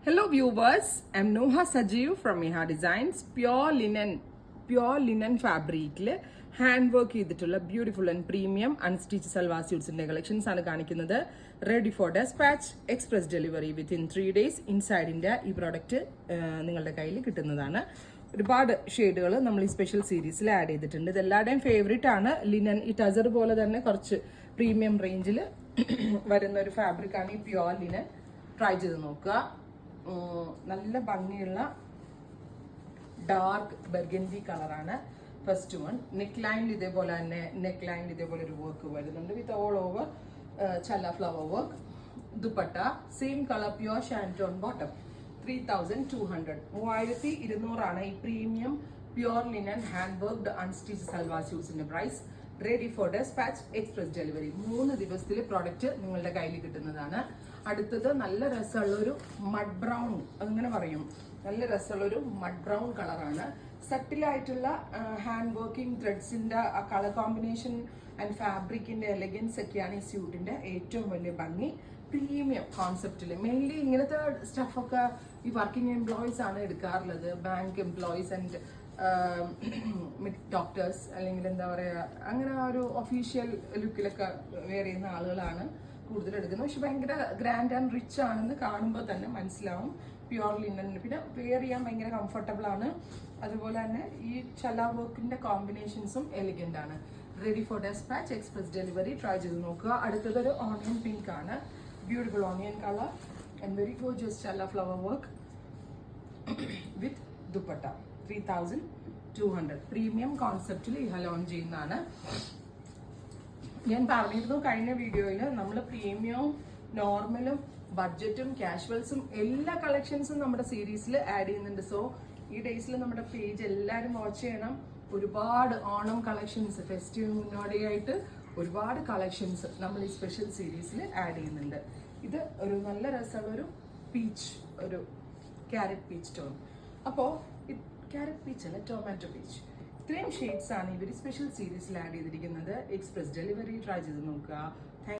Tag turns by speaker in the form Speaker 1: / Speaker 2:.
Speaker 1: Hello viewers, I'm Noha Sajeev from Meha Designs. Pure linen fabric hand work ചെയ്തിട്ടുള്ള beautiful and premium unstitched salwar സ്യൂട്ട്സിന്റെ collections ആണ് കാണിക്കുന്നത്. Ready for despatch, express delivery within 3 days. ഇൻസൈഡിന്റെ ഈ product നിങ്ങളുടെ കയ്യിൽ കിട്ടുന്നതാണ്. ഒരുപാട് ഷെയ്ഡുകൾ നമ്മൾ ഈ സ്പെഷ്യൽ സീരീസിൽ ആഡ് ചെയ്തിട്ടുണ്ട്. ഇത് എല്ലാവരുടെയും ഫേവറേറ്റ് ആണ്. ലിനൻ ഈ ടസർ പോലെ തന്നെ കുറച്ച് പ്രീമിയം റേഞ്ചിൽ വരുന്ന ഒരു ഫാബ്രിക് ആണ് ഈ പ്യുവർ ലിനൻ. ട്രൈ ചെയ്ത് നോക്കുക. നല്ല ഭംഗിയുള്ള ഡാർക്ക് ബർഗൻഡി കളറാണ് ഫസ്റ്റ് വൺ. നെക്ക് ലൈനിൽ ഇതേപോലെ തന്നെ ഇതേപോലെ ഒരു വർക്ക് വരുന്നുണ്ട് വിത്ത് ഓൾ ഓവർ ചല്ല flower work. Dupatta same colour pure shantoon bottom. 3200 3200 ഈ premium pure linen hand worked unstitched salwar സ്യൂട്ട്സിന്റെ price. Ready for despatch, express delivery. 3 ദിവസത്തിൽ പ്രോഡക്റ്റ് നിങ്ങളുടെ കയ്യിൽ കിട്ടുന്നതാണ്. അടുത്തത് നല്ല രസമുള്ള ഒരു മഡ് ബ്രൗൺ, അങ്ങനെ പറയും, നല്ല രസമുള്ള ഒരു മഡ് ബ്രൗൺ കളറാണ്. സട്ടിലായിട്ടുള്ള ഹാൻഡ് വർക്കിംഗ് ത്രെഡ്സിന്റെ കളർ കോമ്പിനേഷൻ ആൻഡ് ഫാബ്രിക്കിന്റെ എലഗൻസ് ഒക്കെയാണ് ഈ സ്യൂട്ടിന്റെ ഏറ്റവും വലിയ ഭംഗി. പ്രീമിയം കോൺസെപ്റ്റിൽ മെയിൻലി ഇങ്ങനത്തെ സ്റ്റഫൊക്കെ ഈ വർക്കിംഗ് എംപ്ലോയീസ് ആണ് എടുക്കാറുള്ളത്. ബാങ്ക് എംപ്ലോയീസ് ആൻഡ് ഡോക്ടേഴ്സ്, അല്ലെങ്കിൽ എന്താ പറയുക, അങ്ങനെ ഒരു ഒഫീഷ്യൽ ലുക്കിലൊക്കെ വെയർ ചെയ്യുന്ന ആളുകളാണ് കൂടുതൽ എടുക്കുന്നത്. പക്ഷെ ഭയങ്കര ഗ്രാൻഡ് ആൻഡ് റിച്ച് ആണെന്ന് കാണുമ്പോൾ തന്നെ മനസ്സിലാവും. പ്യുവർ ലിനൻ, പിന്നെ വെയർ ചെയ്യാൻ ഭയങ്കര കംഫർട്ടബിൾ ആണ്. അതുപോലെ തന്നെ ഈ ചല വർക്കിന്റെ കോമ്പിനേഷൻസും എലിഗന്റ് ആണ്. Ready for despatch, express delivery. Try ചെയ്ത് നോക്കുക. അടുത്തതൊരു ഓണിയൻ പിങ്ക് ആണ്. Beautiful onion colour and very gorgeous ചല flower work with dupatta. 3200 premium കോൺസെപ്റ്റിൽ ഈ ലോഞ്ച് ചെയ്യുന്നതാണ്. ഞാൻ പറഞ്ഞിരുന്നു കഴിഞ്ഞ വീഡിയോയിൽ നമ്മൾ പ്രീമിയവും നോർമലും ബഡ്ജറ്റും കാഷ്വൽസും എല്ലാ കളക്ഷൻസും നമ്മുടെ സീരീസിൽ ആഡ് ചെയ്യുന്നുണ്ട്. സോ ഈ ഡേയ്സിൽ നമ്മുടെ പേജ് എല്ലാവരും വാച്ച് ചെയ്യണം. ഒരുപാട് ഓണം കളക്ഷൻസ്, ഫെസ്റ്റിവൽ മുന്നോടിയായിട്ട് ഒരുപാട് കളക്ഷൻസ് നമ്മൾ ഈ സ്പെഷ്യൽ സീരീസിൽ ആഡ് ചെയ്യുന്നുണ്ട്. ഇത് ഒരു നല്ല രസമുള്ള പീച്ച്, ഒരു ക്യാരറ്റ് പീച്ച് ടോൺ. അപ്പോൾ ക്യാരറ്റ് പീച്ച് അല്ല, ടൊമാറ്റോ പീച്ച്. ഇത്രയും ഷെയ്ഡ്സ് ആണ് ഇവർ സ്പെഷ്യൽ സീരീസിൽ ആഡ് ചെയ്തിരിക്കുന്നത്. Express delivery. ട്രൈ ചെയ്ത് നോക്കുക.